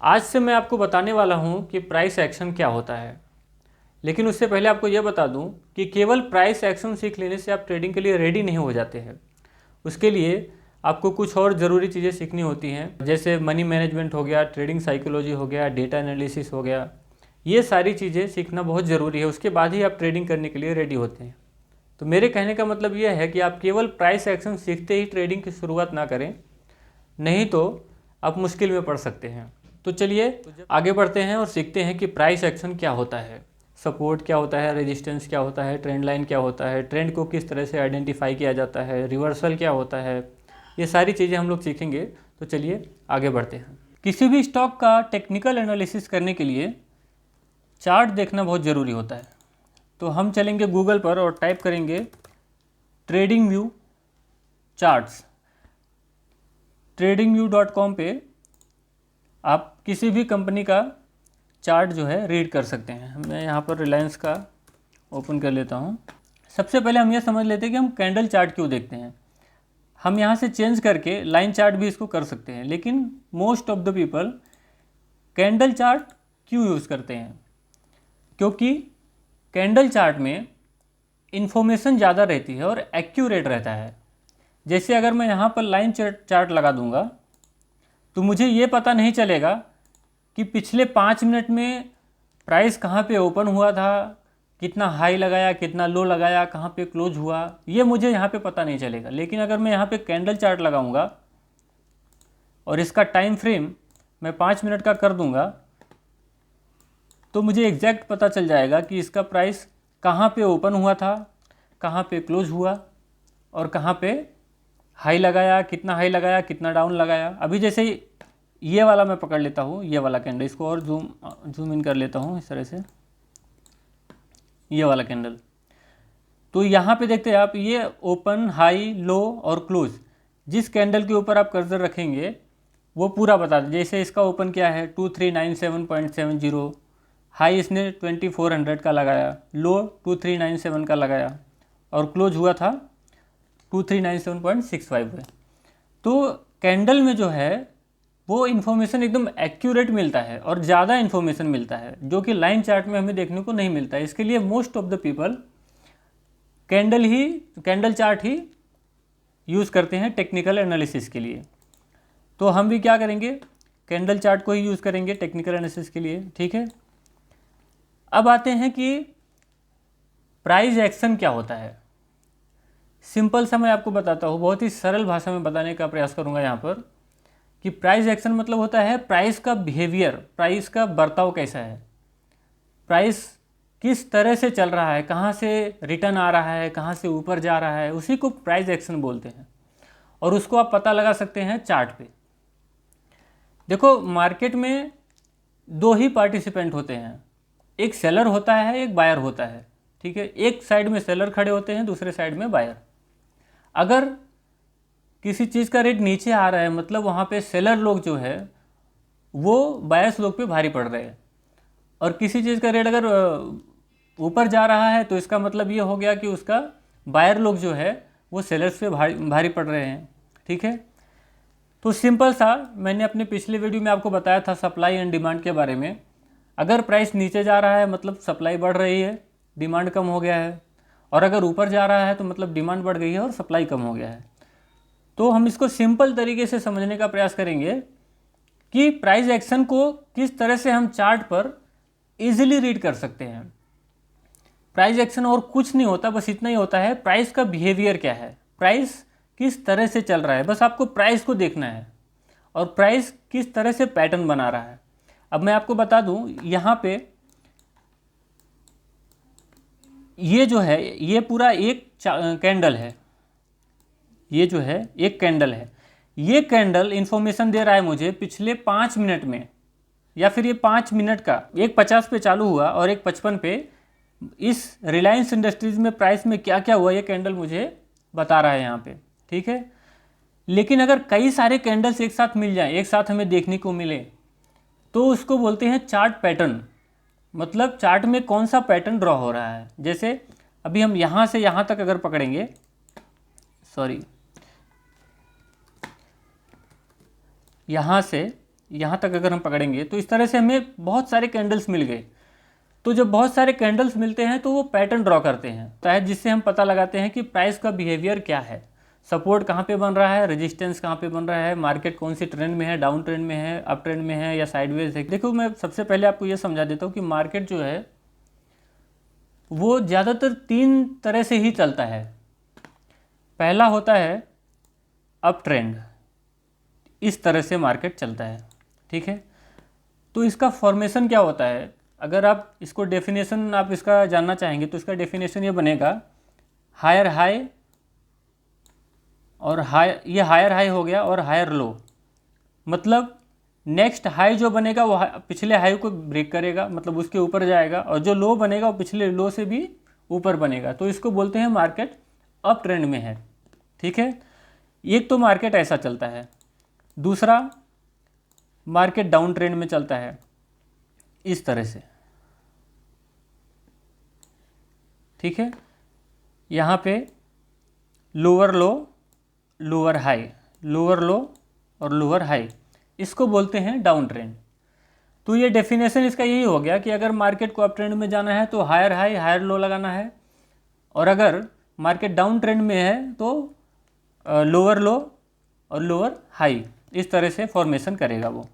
आज से मैं आपको बताने वाला हूं कि प्राइस एक्शन क्या होता है। लेकिन उससे पहले आपको यह बता दूं कि केवल प्राइस एक्शन सीख लेने से आप ट्रेडिंग के लिए रेडी नहीं हो जाते हैं। उसके लिए आपको कुछ और ज़रूरी चीज़ें सीखनी होती हैं, जैसे मनी मैनेजमेंट हो गया, ट्रेडिंग साइकोलॉजी हो गया, डेटा एनालिसिस हो गया। ये सारी चीज़ें सीखना बहुत ज़रूरी है, उसके बाद ही आप ट्रेडिंग करने के लिए रेडी होते हैं। तो मेरे कहने का मतलब यह है कि आप केवल प्राइस एक्शन सीखते ही ट्रेडिंग की शुरुआत ना करें, नहीं तो आप मुश्किल में पड़ सकते हैं। तो चलिए आगे बढ़ते हैं और सीखते हैं कि प्राइस एक्शन क्या होता है, सपोर्ट क्या होता है, रेजिस्टेंस क्या होता है, ट्रेंड लाइन क्या होता है, ट्रेंड को किस तरह से आइडेंटिफाई किया जाता है, रिवर्सल क्या होता है। ये सारी चीज़ें हम लोग सीखेंगे। तो चलिए आगे बढ़ते हैं। किसी भी स्टॉक का टेक्निकल एनालिसिस करने के लिए चार्ट देखना बहुत ज़रूरी होता है। तो हम चलेंगे गूगल पर और टाइप करेंगे ट्रेडिंग व्यू चार्ट्स। tradingview.com पे आप किसी भी कंपनी का चार्ट जो है रीड कर सकते हैं। मैं यहाँ पर रिलायंस का ओपन कर लेता हूँ। सबसे पहले हम ये समझ लेते हैं कि हम कैंडल चार्ट क्यों देखते हैं। हम यहाँ से चेंज करके लाइन चार्ट भी इसको कर सकते हैं, लेकिन most of the people candle chart क्यों यूज़ करते हैं? क्योंकि कैंडल चार्ट में इन्फॉर्मेशन ज़्यादा रहती है और एक्यूरेट रहता है। जैसे अगर मैं यहाँ पर लाइन चार्ट लगा दूँगा तो मुझे ये पता नहीं चलेगा कि पिछले 5 मिनट में प्राइस कहाँ पे ओपन हुआ था, कितना हाई लगाया, कितना लो लगाया, कहाँ पे क्लोज हुआ, ये मुझे यहाँ पे पता नहीं चलेगा। लेकिन अगर मैं यहाँ पे कैंडल चार्ट लगाऊंगा और इसका टाइम फ्रेम मैं 5 मिनट का कर दूंगा तो मुझे एग्जैक्ट पता चल जाएगा कि इसका प्राइस कहाँ पे ओपन हुआ था, कहाँ पे क्लोज हुआ और कहाँ पे हाई लगाया, कितना हाई लगाया, कितना डाउन लगाया। अभी जैसे ये वाला मैं पकड़ लेता हूँ, ये वाला कैंडल, इसको और जूम इन कर लेता हूँ इस तरह से, ये वाला कैंडल। तो यहाँ पे देखते हैं आप, ये ओपन, हाई, लो और क्लोज, जिस कैंडल के ऊपर आप कर्सर रखेंगे वो पूरा बता दें। जैसे इसका ओपन क्या है 2397.70, हाई इसने 2400 का लगाया, लो 2397 का लगाया और क्लोज हुआ था 2397.65 है। तो कैंडल में जो है वो इन्फॉर्मेशन एकदम एक्यूरेट मिलता है और ज़्यादा इन्फॉर्मेशन मिलता है, जो कि लाइन चार्ट में हमें देखने को नहीं मिलता है। इसके लिए most of the people candle chart he use करते हैं टेक्निकल एनालिसिस के लिए। तो हम भी क्या करेंगे, कैंडल चार्ट को ही यूज़ करेंगे टेक्निकल एनालिसिस के लिए। ठीक है, अब आते हैं कि प्राइस एक्शन क्या होता है। सिंपल सा मैं आपको बताता हूँ, बहुत ही सरल भाषा में बताने का प्रयास करूँगा यहाँ पर, कि प्राइस एक्शन मतलब होता है प्राइस का बिहेवियर, प्राइस का बर्ताव कैसा है, प्राइस किस तरह से चल रहा है, कहाँ से रिटर्न आ रहा है, कहाँ से ऊपर जा रहा है, उसी को प्राइस एक्शन बोलते हैं। और उसको आप पता लगा सकते हैं चार्ट पे। देखो, मार्केट में दो ही पार्टिसिपेंट होते हैं, एक सेलर होता है, एक बायर होता है। ठीक है, एक साइड में सेलर खड़े होते हैं, दूसरे साइड में बायर। अगर किसी चीज़ का रेट नीचे आ रहा है मतलब वहाँ पे सेलर लोग जो है वो बायर्स लोग पे भारी पड़ रहे हैं, और किसी चीज़ का रेट अगर ऊपर जा रहा है तो इसका मतलब ये हो गया कि उसका बायर लोग जो है वो सेलर्स पे भारी पड़ रहे हैं। ठीक है, तो सिंपल सा मैंने अपने पिछले वीडियो में आपको बताया था सप्लाई एंड डिमांड के बारे में। अगर प्राइस नीचे जा रहा है मतलब सप्लाई बढ़ रही है, डिमांड कम हो गया है, और अगर ऊपर जा रहा है तो मतलब डिमांड बढ़ गई है और सप्लाई कम हो गया है। तो हम इसको सिंपल तरीके से समझने का प्रयास करेंगे कि प्राइस एक्शन को किस तरह से हम चार्ट पर इजीली रीड कर सकते हैं। प्राइस एक्शन और कुछ नहीं होता, बस इतना ही होता है, प्राइस का बिहेवियर क्या है, प्राइस किस तरह से चल रहा है, बस आपको प्राइस को देखना है और प्राइस किस तरह से पैटर्न बना रहा है। अब मैं आपको बता दूं, यहाँ पे ये जो है ये पूरा एक कैंडल है, ये जो है एक कैंडल है। ये कैंडल इंफॉर्मेशन दे रहा है मुझे पिछले 5 मिनट में, या फिर ये 5 मिनट का, एक 50 पे चालू हुआ और एक 55 पे इस रिलायंस इंडस्ट्रीज में प्राइस में क्या क्या हुआ, ये कैंडल मुझे बता रहा है यहाँ पे। ठीक है, लेकिन अगर कई सारे कैंडल्स एक साथ मिल जाएं, एक साथ हमें देखने को मिले, तो उसको बोलते हैं चार्ट पैटर्न। मतलब चार्ट में कौन सा पैटर्न ड्रॉ हो रहा है। जैसे अभी हम यहाँ से यहाँ तक अगर पकड़ेंगे, सॉरी, यहाँ से यहाँ तक अगर हम पकड़ेंगे तो इस तरह से हमें बहुत सारे कैंडल्स मिल गए। तो जब बहुत सारे कैंडल्स मिलते हैं तो वो पैटर्न ड्रॉ करते हैं, तो जिससे हम पता लगाते हैं कि प्राइस का बिहेवियर क्या है, सपोर्ट कहाँ पे बन रहा है, रेजिस्टेंस कहाँ पे बन रहा है, मार्केट कौन सी ट्रेंड में है, डाउन ट्रेंड में है, अप ट्रेंड में है या साइडवेज है। देखो मैं सबसे पहले आपको ये समझा देता हूँ कि मार्केट जो है वो ज़्यादातर 3 तरह से ही चलता है। पहला होता है अप ट्रेंड, इस तरह से मार्केट चलता है, ठीक है। तो इसका फॉर्मेशन क्या होता है, अगर आप इसको डेफिनेशन आप इसका जानना चाहेंगे तो इसका डेफिनेशन ये बनेगा हायर हाई और ये हायर हाई हो गया और हायर लो, मतलब नेक्स्ट हाई जो बनेगा वो पिछले हाई को ब्रेक करेगा, मतलब उसके ऊपर जाएगा, और जो लो बनेगा वो पिछले लो से भी ऊपर बनेगा। तो इसको बोलते हैं मार्केट अप ट्रेंड में है, ठीक है। एक तो मार्केट ऐसा चलता है। दूसरा मार्केट डाउन ट्रेंड में चलता है इस तरह से, ठीक है। यहाँ पे लोअर लो, लोअर हाई, लोअर लो और लोअर हाई, इसको बोलते हैं डाउन ट्रेंड। तो ये डेफिनेशन इसका यही हो गया कि अगर मार्केट को अप ट्रेंड में जाना है तो हायर हाई हायर लो लगाना है, और अगर मार्केट डाउन ट्रेंड में है तो लोअर लो और लोअर हाई, इस तरह से फॉर्मेशन करेगा वो।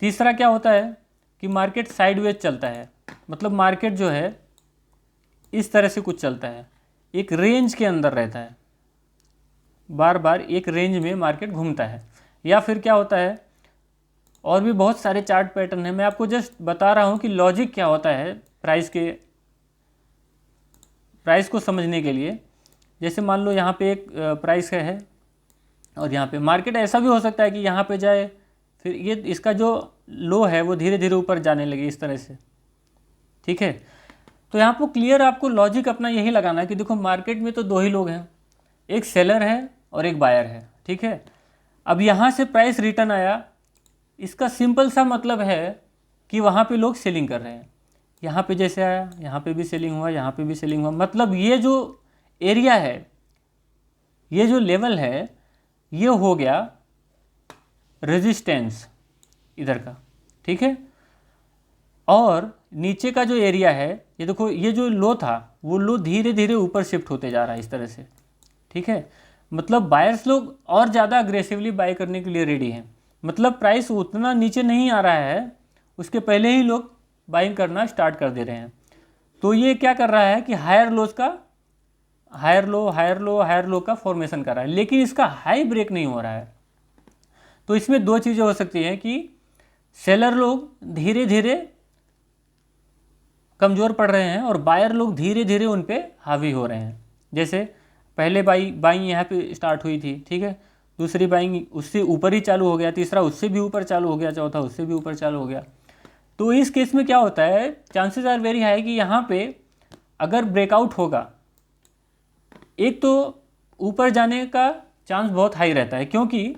तीसरा क्या होता है कि मार्केट साइडवेज चलता है, मतलब मार्केट जो है इस तरह से कुछ चलता है, एक रेंज के अंदर रहता है, बार बार एक रेंज में मार्केट घूमता है। या फिर क्या होता है, और भी बहुत सारे चार्ट पैटर्न है, मैं आपको जस्ट बता रहा हूँ कि लॉजिक क्या होता है प्राइस को समझने के लिए। जैसे मान लो यहाँ पे एक प्राइस है और यहाँ पे मार्केट ऐसा भी हो सकता है कि यहाँ पे जाए, फिर ये इसका जो लो है वो धीरे धीरे ऊपर जाने लगे इस तरह से, ठीक है। तो यहाँ पर क्लियर आपको लॉजिक अपना यही लगाना है कि देखो मार्केट में तो 2 ही लोग हैं, एक सेलर है और एक बायर है, ठीक है। अब यहाँ से प्राइस रिटर्न आया, इसका सिंपल सा मतलब है कि वहाँ पे लोग सेलिंग कर रहे हैं। यहाँ पे जैसे आया, यहाँ पे भी सेलिंग हुआ, यहाँ पे भी सेलिंग हुआ, मतलब ये जो एरिया है, ये जो लेवल है, ये हो गया रेजिस्टेंस इधर का, ठीक है। और नीचे का जो एरिया है, ये देखो ये जो लो था वो लो धीरे धीरे ऊपर शिफ्ट होते जा रहा है इस तरह से, ठीक है। मतलब बायर्स लोग और ज़्यादा अग्रेसिवली बाय करने के लिए रेडी हैं, मतलब प्राइस उतना नीचे नहीं आ रहा है, उसके पहले ही लोग बाइंग करना स्टार्ट कर दे रहे हैं। तो ये क्या कर रहा है कि हायर लोज का higher low higher low higher low का फॉर्मेशन कर रहा है, लेकिन इसका हाई ब्रेक नहीं हो रहा है। तो इसमें 2 चीज़ें हो सकती हैं कि सेलर लोग धीरे धीरे कमज़ोर पड़ रहे हैं और बायर लोग धीरे धीरे उन पे हावी हो रहे हैं। जैसे पहले बाइंग यहाँ पे स्टार्ट हुई थी, ठीक है, दूसरी बाइंग उससे ऊपर ही चालू हो गया, तीसरा उससे भी ऊपर चालू हो गया, चौथा उससे भी ऊपर चालू हो गया। तो इस केस में क्या होता है, चांसेस आर वेरी हाई कि यहाँ पे अगर ब्रेकआउट होगा, एक तो ऊपर जाने का चांस बहुत हाई रहता है, क्योंकि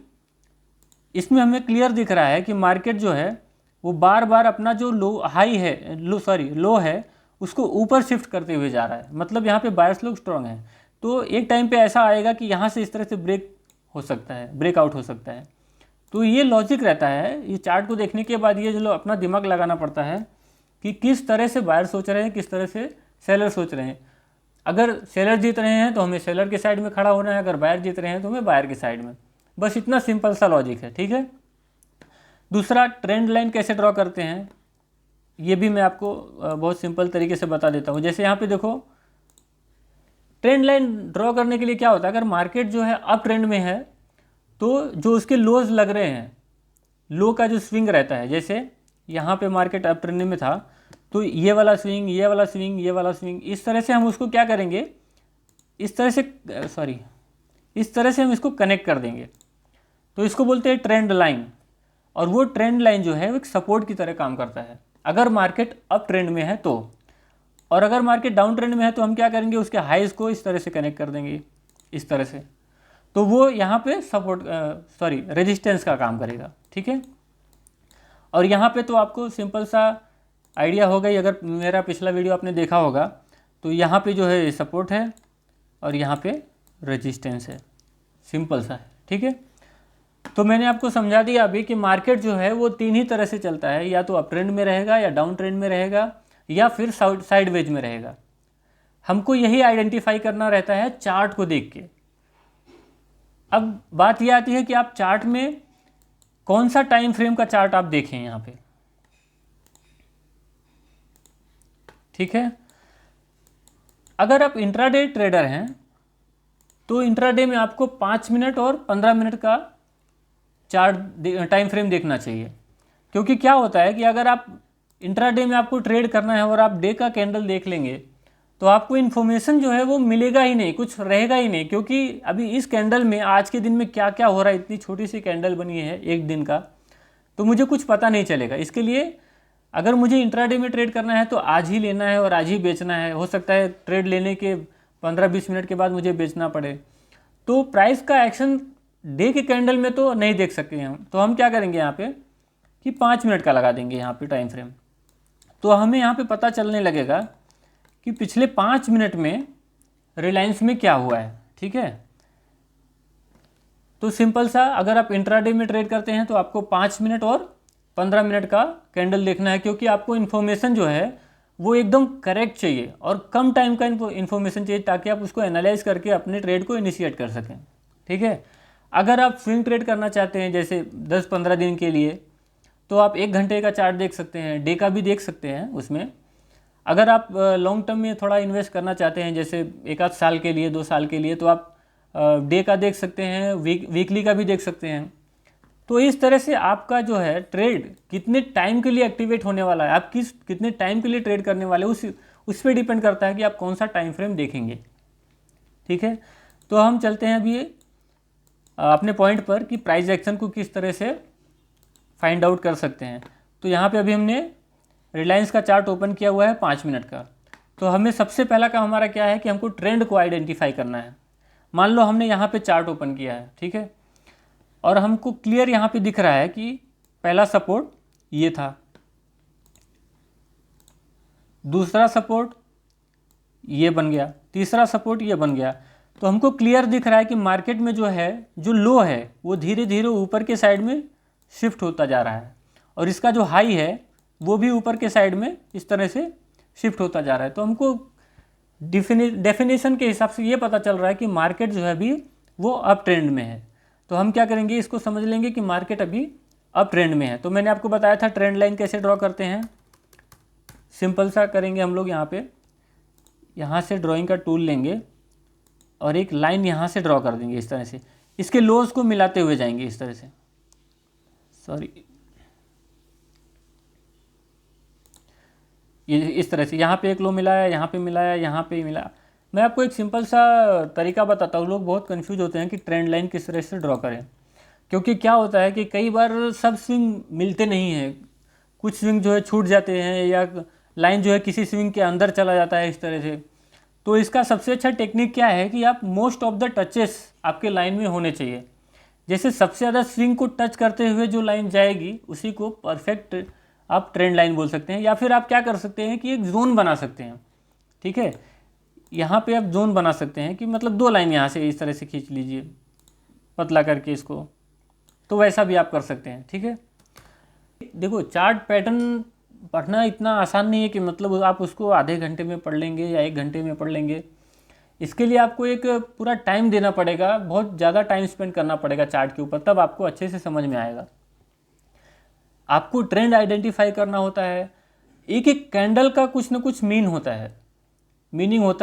इसमें हमें क्लियर दिख रहा है कि मार्केट जो है वो बार बार अपना जो लो है उसको ऊपर शिफ्ट करते हुए जा रहा है, मतलब यहाँ पे बायर्स लोग स्ट्रांग हैं। तो एक टाइम पे ऐसा आएगा कि यहाँ से इस तरह से ब्रेकआउट हो सकता है। तो ये लॉजिक रहता है, ये चार्ट को देखने के बाद ये जो अपना दिमाग लगाना पड़ता है कि किस तरह से बायर सोच रहे हैं, किस तरह से सेलर सोच रहे हैं। अगर सेलर जीत रहे हैं तो हमें सेलर के साइड में खड़ा होना है, अगर बायर जीत रहे हैं तो हमें बायर के साइड में, बस इतना सिंपल सा लॉजिक है, ठीक है। दूसरा, ट्रेंड लाइन कैसे ड्रॉ करते हैं ये भी मैं आपको बहुत सिंपल तरीके से बता देता हूँ। जैसे यहाँ पे देखो, ट्रेंड लाइन ड्रॉ करने के लिए क्या होता है, अगर मार्केट जो है अप ट्रेंड में है तो जो उसके लोज लग रहे हैं, लो का जो स्विंग रहता है, जैसे यहाँ पे मार्केट अप ट्रेंड में था तो ये वाला स्विंग, ये वाला स्विंग, ये वाला स्विंग, इस तरह से हम उसको क्या करेंगे, इस तरह से हम इसको कनेक्ट कर देंगे। तो इसको बोलते हैं ट्रेंड लाइन, और वो ट्रेंड लाइन जो है वो एक सपोर्ट की तरह काम करता है अगर मार्केट अप ट्रेंड में है तो। और अगर मार्केट डाउन ट्रेंड में है तो हम क्या करेंगे, उसके हाइज को इस तरह से कनेक्ट कर देंगे, इस तरह से, तो वो यहाँ पे रेजिस्टेंस का काम करेगा, ठीक है। और यहाँ पे तो आपको सिंपल सा आइडिया हो गई, अगर मेरा पिछला वीडियो आपने देखा होगा तो यहाँ पे जो है सपोर्ट है और यहाँ पे रेजिस्टेंस है, सिंपल सा है, ठीक है। तो मैंने आपको समझा दिया अभी कि मार्केट जो है वो 3 ही तरह से चलता है, या तो अप ट्रेंड में रहेगा, या डाउन ट्रेंड में रहेगा, या फिर साइडवेज में रहेगा। हमको यही आइडेंटिफाई करना रहता है चार्ट को देख के। अब बात यह आती है कि आप चार्ट में कौन सा टाइम फ्रेम का चार्ट आप देखें यहाँ पे, ठीक है। अगर आप इंट्राडे ट्रेडर हैं तो इंट्राडे में आपको 5 मिनट और 15 मिनट का चार्ट टाइम फ्रेम देखना चाहिए। क्योंकि क्या होता है कि अगर आप इंट्राडे में आपको ट्रेड करना है और आप डे का कैंडल देख लेंगे तो आपको इन्फॉर्मेशन जो है वो मिलेगा ही नहीं, कुछ रहेगा ही नहीं। क्योंकि अभी इस कैंडल में आज के दिन में क्या क्या हो रहा है, इतनी छोटी सी कैंडल बनी है एक दिन का, तो मुझे कुछ पता नहीं चलेगा। इसके लिए अगर मुझे इंट्राडे में ट्रेड करना है तो आज ही लेना है और आज ही बेचना है। हो सकता है ट्रेड लेने के 15-20 मिनट के बाद मुझे बेचना पड़े, तो प्राइस का एक्शन डे के कैंडल में तो नहीं देख सकते हैं हम। तो हम क्या करेंगे यहाँ पे कि 5 मिनट का लगा देंगे यहाँ पे टाइम फ्रेम। तो हमें यहाँ पे पता चलने लगेगा कि पिछले 5 मिनट में रिलायंस में क्या हुआ है, ठीक है। तो सिंपल सा, अगर आप इंट्राडे में ट्रेड करते हैं तो आपको 5 मिनट और 15 मिनट का कैंडल देखना है, क्योंकि आपको इन्फॉर्मेशन जो है वो एकदम करेक्ट चाहिए और कम टाइम का इन्फॉर्मेशन चाहिए, ताकि आप उसको एनालाइज करके अपने ट्रेड को इनिशिएट कर सकें, ठीक है। अगर आप स्विंग ट्रेड करना चाहते हैं जैसे 10-15 दिन के लिए, तो आप 1 घंटे का चार्ट देख सकते हैं, डे का भी देख सकते हैं उसमें। अगर आप लॉन्ग टर्म में थोड़ा इन्वेस्ट करना चाहते हैं जैसे 1 आध साल के लिए, 2 साल के लिए, तो आप डे का देख सकते हैं, वीकली का भी देख सकते हैं। तो इस तरह से आपका जो है ट्रेड कितने टाइम के लिए एक्टिवेट होने वाला है, आप कितने टाइम के लिए ट्रेड करने वाले, उस पर डिपेंड करता है कि आप कौन सा टाइम फ्रेम देखेंगे, ठीक है। तो हम चलते हैं अभी अपने पॉइंट पर कि प्राइस एक्शन को किस तरह से फाइंड आउट कर सकते हैं। तो यहाँ पे अभी हमने रिलायंस का चार्ट ओपन किया हुआ है 5 मिनट का। तो हमें सबसे पहला काम हमारा क्या है कि हमको ट्रेंड को आइडेंटिफाई करना है। मान लो हमने यहाँ पे चार्ट ओपन किया है, ठीक है, और हमको क्लियर यहाँ पे दिख रहा है कि पहला सपोर्ट ये था, दूसरा सपोर्ट ये बन गया, तीसरा सपोर्ट ये बन गया। तो हमको क्लियर दिख रहा है कि मार्केट में जो है, जो लो है वो धीरे धीरे ऊपर के साइड में शिफ्ट होता जा रहा है, और इसका जो हाई है वो भी ऊपर के साइड में इस तरह से शिफ्ट होता जा रहा है। तो हमको डेफिनेशन के हिसाब से ये पता चल रहा है कि मार्केट जो है अभी वो अप ट्रेंड में है। तो हम क्या करेंगे, इसको समझ लेंगे कि मार्केट अभी अप ट्रेंड में है। तो मैंने आपको बताया था ट्रेंड लाइन कैसे ड्रॉ करते हैं। सिंपल सा करेंगे हम लोग, यहाँ से ड्राइंग का टूल लेंगे और एक लाइन यहाँ से ड्रॉ कर देंगे इस तरह से, इसके लोज को मिलाते हुए जाएंगे इस तरह से, सॉरी, ये इस तरह से। यहाँ पे एक लो मिलाया, यहाँ पे मिलाया, यहाँ पे मिला। मैं आपको एक सिंपल सा तरीका बताता हूँ। लोग बहुत कंफ्यूज होते हैं कि ट्रेंड लाइन किस तरह से ड्रॉ करें, क्योंकि क्या होता है कि कई बार सब स्विंग मिलते नहीं हैं, कुछ स्विंग जो है छूट जाते हैं, या लाइन जो है किसी स्विंग के अंदर चला जाता है इस तरह से। तो इसका सबसे अच्छा टेक्निक क्या है कि आप मोस्ट ऑफ द टचेस आपके लाइन में होने चाहिए। जैसे सबसे ज़्यादा स्विंग को टच करते हुए जो लाइन जाएगी उसी को परफेक्ट आप ट्रेंड लाइन बोल सकते हैं। या फिर आप क्या कर सकते हैं कि एक जोन बना सकते हैं, ठीक है। यहाँ पे आप जोन बना सकते हैं कि मतलब 2 लाइन यहाँ से इस तरह से खींच लीजिए पतला करके इसको, तो वैसा भी आप कर सकते हैं, ठीक है। देखो, चार्ट पैटर्न पढ़ना इतना आसान नहीं है कि मतलब आप उसको आधे घंटे में पढ़ लेंगे या 1 घंटे में पढ़ लेंगे। इसके लिए आपको एक पूरा टाइम देना पड़ेगा, बहुत ज़्यादा टाइम स्पेंड करना पड़ेगा चार्ट के ऊपर, तब आपको अच्छे से समझ में आएगा। आपको ट्रेंड आइडेंटिफाई करना होता है, एक एक कैंडल का कुछ ना कुछ मीनिंग होता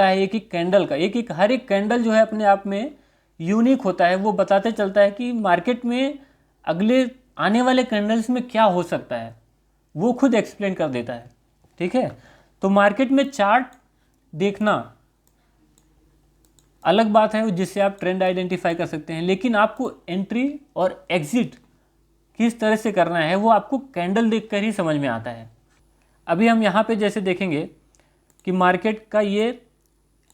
है एक एक कैंडल का। हर एक कैंडल जो है अपने आप में यूनिक होता है, वो बताते चलता है कि मार्केट में अगले आने वाले कैंडल्स में क्या हो सकता है, वो खुद एक्सप्लेन कर देता है, ठीक है। तो मार्केट में चार्ट देखना अलग बात है जिससे आप ट्रेंड आइडेंटिफाई कर सकते हैं, लेकिन आपको एंट्री और एग्जिट किस तरह से करना है वो आपको कैंडल देखकर ही समझ में आता है। अभी हम यहाँ पे जैसे देखेंगे कि मार्केट का ये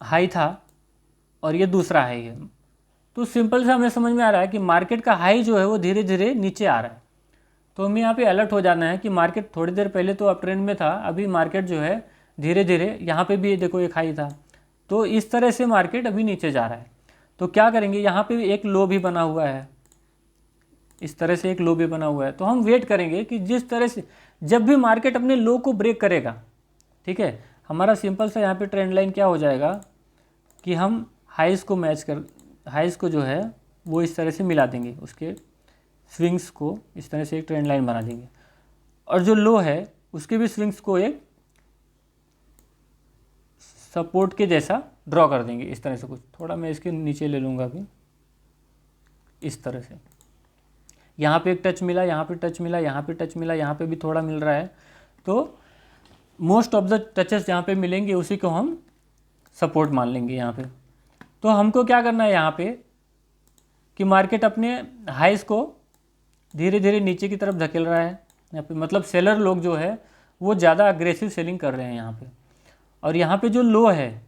हाई था और ये दूसरा हाई है, तो सिंपल सा हमें समझ में आ रहा है कि मार्केट का हाई जो है वो धीरे धीरे नीचे आ रहा है। तो हमें यहाँ पे अलर्ट हो जाना है कि मार्केट थोड़ी देर पहले तो अप ट्रेंड में था, अभी मार्केट जो है धीरे धीरे, यहाँ पे भी देखो एक हाई था, तो इस तरह से मार्केट अभी नीचे जा रहा है। तो क्या करेंगे, यहाँ पे एक लो भी बना हुआ है, इस तरह से एक लो भी बना हुआ है। तो हम वेट करेंगे कि जिस तरह से जब भी मार्केट अपने लो को ब्रेक करेगा, ठीक है, हमारा सिंपल सा यहाँ पे ट्रेंड लाइन क्या हो जाएगा कि हम हाइज़ को मैच कर, हाइज़ को जो है वो इस तरह से मिला देंगे, उसके स्विंग्स को इस तरह से एक ट्रेंड लाइन बना देंगे, और जो लो है उसके भी स्विंग्स को एक सपोर्ट के जैसा ड्रॉ कर देंगे इस तरह से कुछ। थोड़ा मैं इसके नीचे ले लूँगा अभी, इस तरह से यहाँ पे एक टच मिला, यहाँ पे टच मिला, यहाँ पे टच मिला, यहाँ पे भी थोड़ा मिल रहा है। तो मोस्ट ऑफ द टचेस जहाँ पे मिलेंगे उसी को हम सपोर्ट मान लेंगे यहाँ पे। तो हमको क्या करना है यहाँ पे कि मार्केट अपने हाइस को धीरे धीरे नीचे की तरफ धकेल रहा है यहाँ पे, मतलब सेलर लोग जो है वो ज़्यादा अग्रेसिव सेलिंग कर रहे हैं यहाँ पे। और यहाँ पे जो लो है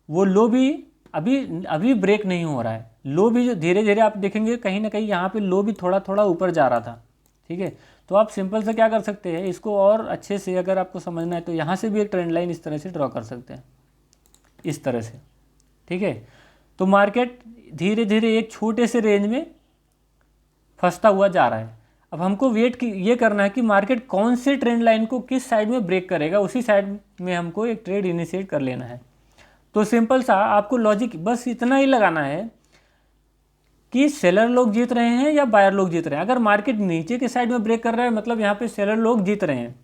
वो लो भी अभी ब्रेक नहीं हो रहा है, लो भी जो धीरे धीरे आप देखेंगे कहीं ना कहीं यहाँ पे लो भी थोड़ा थोड़ा ऊपर जा रहा था, ठीक है। तो आप सिंपल से क्या कर सकते हैं, इसको और अच्छे से अगर आपको समझना है तो यहाँ से भी एक ट्रेंड लाइन इस तरह से ड्रॉ कर सकते हैं, इस तरह से, ठीक है। तो मार्केट धीरे धीरे एक छोटे से रेंज में फंसता हुआ जा रहा है। अब हमको वेट ये करना है कि मार्केट कौन से ट्रेंड लाइन को किस साइड में ब्रेक करेगा, उसी साइड में हमको एक ट्रेड इनिशिएट कर लेना है। तो सिंपल सा आपको लॉजिक बस इतना ही लगाना है कि सेलर लोग जीत रहे हैं या बायर लोग जीत रहे हैं। अगर मार्केट नीचे के साइड में ब्रेक कर रहा है मतलब यहाँ पे सेलर लोग जीत रहे हैं।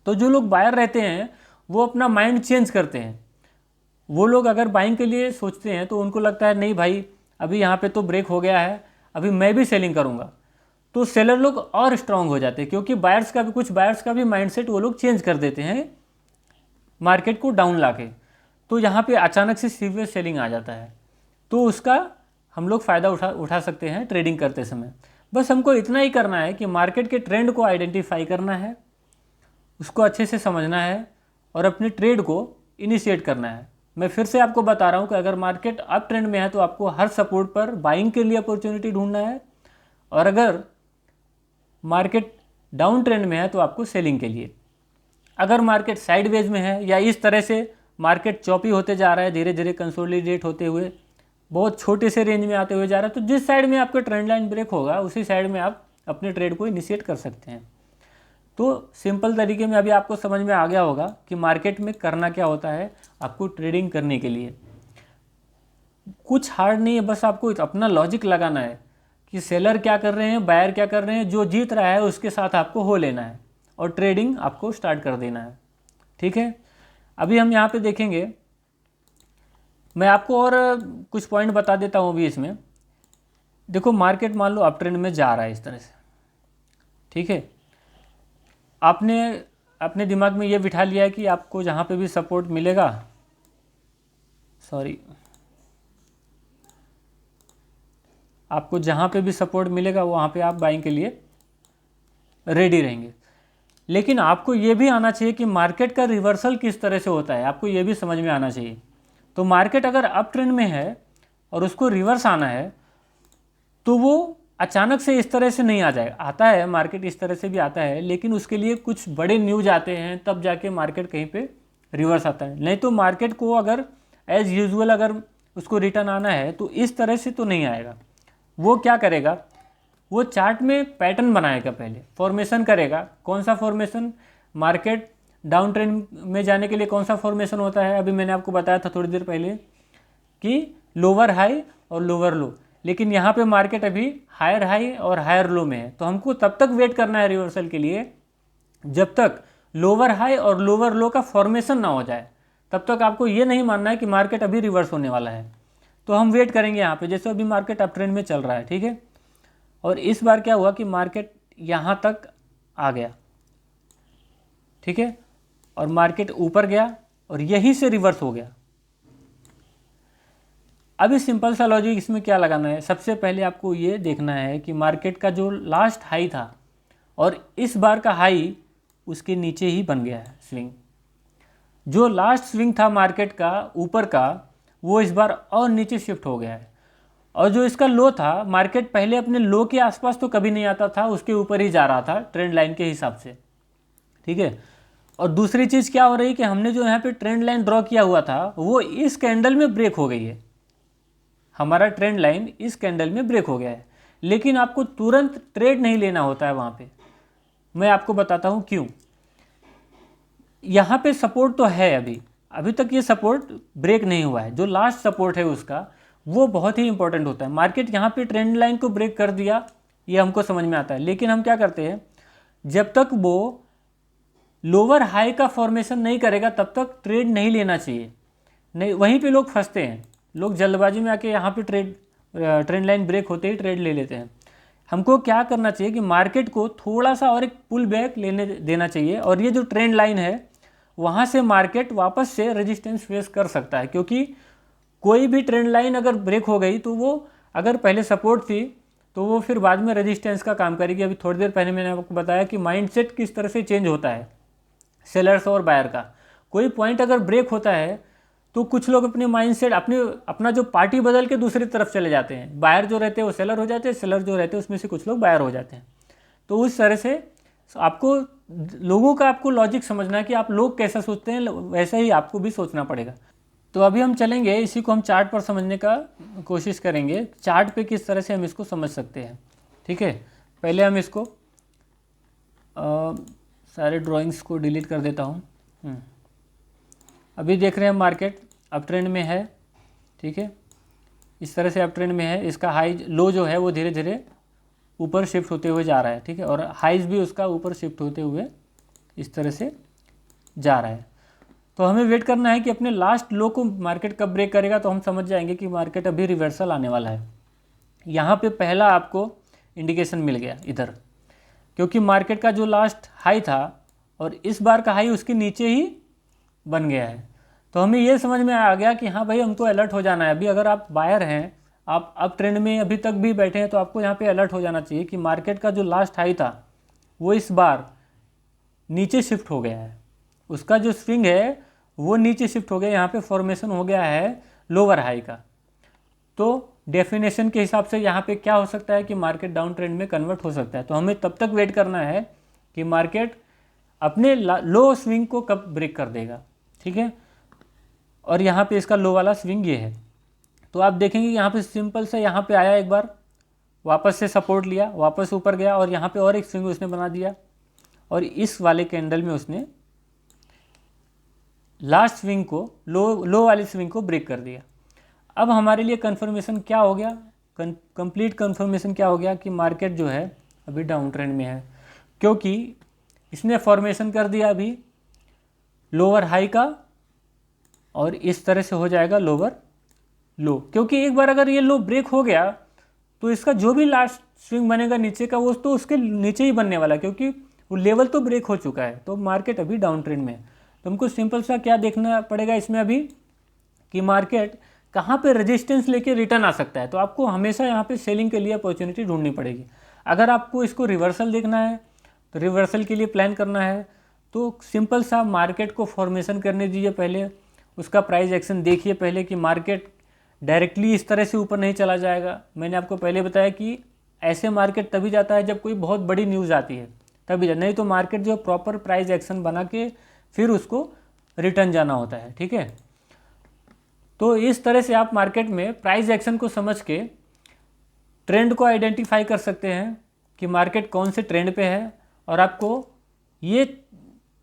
तो जो लोग बायर रहते हैं वो अपना माइंड चेंज करते हैं। वो लोग अगर बाइंग के लिए सोचते हैं तो उनको लगता है नहीं भाई अभी यहाँ पे तो ब्रेक हो गया है, अभी मैं भी सेलिंग करूँगा। तो सेलर लोग और स्ट्रांग हो जाते हैं, क्योंकि बायर्स का भी कुछ बायर्स का भी माइंडसेट वो लोग चेंज कर देते हैं मार्केट को डाउन लाके। तो यहाँ पे अचानक से सीवियर सेलिंग आ जाता है, तो उसका हम लोग फ़ायदा उठा सकते हैं ट्रेडिंग करते समय। बस हमको इतना ही करना है कि मार्केट के ट्रेंड को आइडेंटिफाई करना है, उसको अच्छे से समझना है और अपने ट्रेड को इनिशिएट करना है। मैं फिर से आपको बता रहा हूँ कि अगर मार्केट अप ट्रेंड में है तो आपको हर सपोर्ट पर बाइंग के लिए अपॉर्चुनिटी ढूंढना है, और अगर मार्केट डाउन ट्रेंड में है तो आपको सेलिंग के लिए। अगर मार्केट साइडवेज में है या इस तरह से मार्केट चॉपी होते जा रहा है, धीरे धीरे कंसोलिडेट होते हुए बहुत छोटे से रेंज में आते हुए जा रहा है, तो जिस साइड में आपका ट्रेंड लाइन ब्रेक होगा उसी साइड में आप अपने ट्रेड को इनिशिएट कर सकते हैं। तो सिंपल तरीके में अभी आपको समझ में आ गया होगा कि मार्केट में करना क्या होता है आपको ट्रेडिंग करने के लिए। कुछ हार्ड नहीं है, बस आपको अपना लॉजिक लगाना है कि सेलर क्या कर रहे हैं, बायर क्या कर रहे हैं, जो जीत रहा है उसके साथ आपको हो लेना है और ट्रेडिंग आपको स्टार्ट कर देना है, ठीक है। अभी हम यहाँ पे देखेंगे, मैं आपको और कुछ पॉइंट बता देता हूँ अभी इसमें। देखो मार्केट मान लो अप ट्रेंड में जा रहा है इस तरह से, ठीक है। आपने अपने दिमाग में ये बिठा लिया है कि आपको जहाँ पे भी सपोर्ट मिलेगा, आपको जहाँ पे भी सपोर्ट मिलेगा वहाँ पे आप बाइंग के लिए रेडी रहेंगे। लेकिन आपको ये भी आना चाहिए कि मार्केट का रिवर्सल किस तरह से होता है, आपको ये भी समझ में आना चाहिए। तो मार्केट अगर अप ट्रेंड में है और उसको रिवर्स आना है तो वो अचानक से इस तरह से नहीं आ जाएगा। आता है मार्केट इस तरह से भी आता है, लेकिन उसके लिए कुछ बड़े न्यूज आते हैं तब जाके मार्केट कहीं पे रिवर्स आता है। नहीं तो मार्केट को अगर एज यूजुअल अगर उसको रिटर्न आना है तो इस तरह से तो नहीं आएगा। वो क्या करेगा, वो चार्ट में पैटर्न बनाएगा, पहले फॉर्मेशन करेगा। कौन सा फॉर्मेशन, मार्केट डाउन ट्रेंड में जाने के लिए कौन सा फॉर्मेशन होता है, अभी मैंने आपको बताया था थोड़ी देर पहले कि लोअर हाई और लोअर लो। लेकिन यहाँ पे मार्केट अभी हायर हाई और हायर लो में है, तो हमको तब तक वेट करना है रिवर्सल के लिए जब तक लोअर हाई और लोअर लो का फॉर्मेशन ना हो जाए। तब तक आपको ये नहीं मानना है कि मार्केट अभी रिवर्स होने वाला है। तो हम वेट करेंगे यहाँ पे, जैसे अभी मार्केट अप ट्रेंड में चल रहा है, ठीक है। और इस बार क्या हुआ कि मार्केट यहाँ तक आ गया, ठीक है, और मार्केट ऊपर गया और यहीं से रिवर्स हो गया। अभी सिंपल सा लॉजिक इसमें क्या लगाना है, सबसे पहले आपको ये देखना है कि मार्केट का जो लास्ट हाई था और इस बार का हाई उसके नीचे ही बन गया है स्विंग। जो लास्ट स्विंग था मार्केट का ऊपर का वो इस बार और नीचे शिफ्ट हो गया है, और जो इसका लो था, मार्केट पहले अपने लो के आसपास तो कभी नहीं आता था, उसके ऊपर ही जा रहा था ट्रेंड लाइन के हिसाब से, ठीक है। और दूसरी चीज़ क्या हो रही है कि हमने जो यहाँ पे ट्रेंड लाइन ड्रॉ किया हुआ था वो इस कैंडल में ब्रेक हो गई है। हमारा ट्रेंड लाइन इस कैंडल में ब्रेक हो गया है, लेकिन आपको तुरंत ट्रेड नहीं लेना होता है वहाँ पे। मैं आपको बताता हूँ क्यों। यहाँ पे सपोर्ट तो है, अभी तक ये सपोर्ट ब्रेक नहीं हुआ है। जो लास्ट सपोर्ट है उसका वो बहुत ही इंपॉर्टेंट होता है। मार्केट यहाँ पे ट्रेंड लाइन को ब्रेक कर दिया, ये हमको समझ में आता है, लेकिन हम क्या करते हैं, जब तक वो लोअर हाई का फॉर्मेशन नहीं करेगा तब तक ट्रेड नहीं लेना चाहिए। नहीं, वहीं पे लोग फंसते हैं, लोग जल्दबाजी में आके यहाँ पे ट्रेंड लाइन ब्रेक होते ही ट्रेड ले लेते हैं। हमको क्या करना चाहिए कि मार्केट को थोड़ा सा और एक पुल बैक लेने देना चाहिए, और ये जो ट्रेंड लाइन है वहाँ से मार्केट वापस से रेजिस्टेंस फेस कर सकता है, क्योंकि कोई भी ट्रेंड लाइन अगर ब्रेक हो गई तो वो अगर पहले सपोर्ट थी तो वो फिर बाद में रेजिस्टेंस का काम करेगी। अभी थोड़ी देर पहले मैंने आपको बताया कि माइंडसेट किस तरह से चेंज होता है सेलर्स और बायर का। कोई पॉइंट अगर ब्रेक होता है तो कुछ लोग अपने माइंडसेट अपना जो पार्टी बदल के दूसरी तरफ चले जाते हैं। बायर जो रहते हैं वो सेलर हो जाते हैं, सेलर जो रहते हैं उसमें से कुछ लोग बायर हो जाते हैं। तो उस तरह से आपको लोगों का आपको लॉजिक समझना है कि आप लोग कैसा सोचते हैं, वैसा ही आपको भी सोचना पड़ेगा। तो अभी हम चलेंगे, इसी को हम चार्ट पर समझने का कोशिश करेंगे, चार्ट पे किस तरह से हम इसको समझ सकते हैं। ठीक है, पहले हम इसको सारे ड्राइंग्स को डिलीट कर देता हूँ। अभी देख रहे हैं मार्केट अप ट्रेंड में है। ठीक है, इस तरह से अप ट्रेंड में है। इसका हाई लो जो है वो धीरे धीरे ऊपर शिफ्ट होते हुए जा रहा है। ठीक है, और हाइज भी उसका ऊपर शिफ्ट होते हुए इस तरह से जा रहा है। तो हमें वेट करना है कि अपने लास्ट लो को मार्केट कब ब्रेक करेगा, तो हम समझ जाएंगे कि मार्केट अभी रिवर्सल आने वाला है। यहाँ पे पहला आपको इंडिकेशन मिल गया इधर, क्योंकि मार्केट का जो लास्ट हाई था और इस बार का हाई उसके नीचे ही बन गया है। तो हमें ये समझ में आ गया कि हाँ भाई, हमको अलर्ट हो जाना है। अभी अगर आप बायर हैं, आप अप ट्रेंड में अभी तक भी बैठे हैं, तो आपको यहाँ पे अलर्ट हो जाना चाहिए कि मार्केट का जो लास्ट हाई था वो इस बार नीचे शिफ्ट हो गया है। उसका जो स्विंग है वो नीचे शिफ्ट हो गया, यहाँ पे फॉर्मेशन हो गया है लोअर हाई का। तो डेफिनेशन के हिसाब से यहाँ पे क्या हो सकता है कि मार्केट डाउन ट्रेंड में कन्वर्ट हो सकता है। तो हमें तब तक वेट करना है कि मार्केट अपने लो स्विंग को कब ब्रेक कर देगा। ठीक है, और यहाँ पे इसका लो वाला स्विंग ये है। तो आप देखेंगे यहाँ पे सिंपल सा यहाँ पे आया, एक बार वापस से सपोर्ट लिया, वापस ऊपर गया, और यहाँ पे और एक स्विंग उसने बना दिया, और इस वाले कैंडल में उसने लास्ट स्विंग को लो वाली स्विंग को ब्रेक कर दिया। अब हमारे लिए कंफर्मेशन क्या हो गया, कंप्लीट कंफर्मेशन क्या हो गया कि मार्केट जो है अभी डाउन ट्रेंड में है, क्योंकि इसने फॉर्मेशन कर दिया अभी लोअर हाई का, और इस तरह से हो जाएगा लोअर लो। क्योंकि एक बार अगर ये लो ब्रेक हो गया तो इसका जो भी लास्ट स्विंग बनेगा नीचे का वो तो उसके नीचे ही बनने वाला, क्योंकि वो लेवल तो ब्रेक हो चुका है। तो मार्केट अभी डाउन ट्रेंड में है। तो हमको सिंपल सा क्या देखना पड़ेगा इसमें अभी कि मार्केट कहाँ पे रेजिस्टेंस लेके रिटर्न आ सकता है। तो आपको हमेशा यहाँ पे सेलिंग के लिए अपॉर्चुनिटी ढूंढनी पड़ेगी। अगर आपको इसको रिवर्सल देखना है, तो रिवर्सल के लिए प्लान करना है, तो सिंपल सा मार्केट को फॉर्मेशन करने दीजिए पहले, उसका प्राइस एक्शन देखिए पहले कि मार्केट डायरेक्टली इस तरह से ऊपर नहीं चला जाएगा। मैंने आपको पहले बताया कि ऐसे मार्केट तभी जाता है जब कोई बहुत बड़ी न्यूज़ आती है, तभी जाता, नहीं तो मार्केट जो प्रॉपर प्राइस एक्शन बना के फिर उसको रिटर्न जाना होता है। ठीक है, तो इस तरह से आप मार्केट में प्राइस एक्शन को समझ के ट्रेंड को आइडेंटिफाई कर सकते हैं कि मार्केट कौन से ट्रेंड पे है, और आपको ये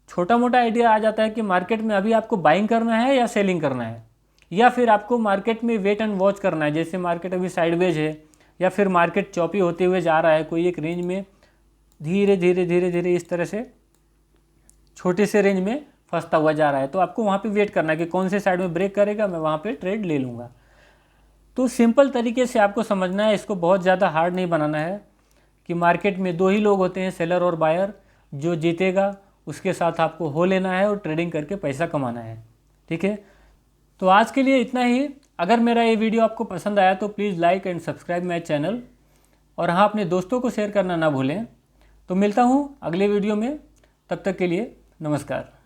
छोटा मोटा आइडिया आ जाता है कि मार्केट में अभी आपको बाइंग करना है या सेलिंग करना है, या फिर आपको मार्केट में वेट एंड वॉच करना है। जैसे मार्केट अभी साइडवेज है या फिर मार्केट चॉपी होते हुए जा रहा है, कोई एक रेंज में धीरे धीरे धीरे धीरे इस तरह से छोटे से रेंज में फंसता हुआ जा रहा है, तो आपको वहाँ पे वेट करना है कि कौन से साइड में ब्रेक करेगा, मैं वहाँ पे ट्रेड ले लूँगा। तो सिंपल तरीके से आपको समझना है, इसको बहुत ज़्यादा हार्ड नहीं बनाना है कि मार्केट में दो ही लोग होते हैं, सेलर और बायर। जो जीतेगा उसके साथ आपको हो लेना है और ट्रेडिंग करके पैसा कमाना है। ठीक है, तो आज के लिए इतना ही। अगर मेरा ये वीडियो आपको पसंद आया तो please like and subscribe my channel, और हाँ, अपने दोस्तों को शेयर करना ना भूलें। तो मिलता हूँ अगले वीडियो में, तब तक के लिए नमस्कार।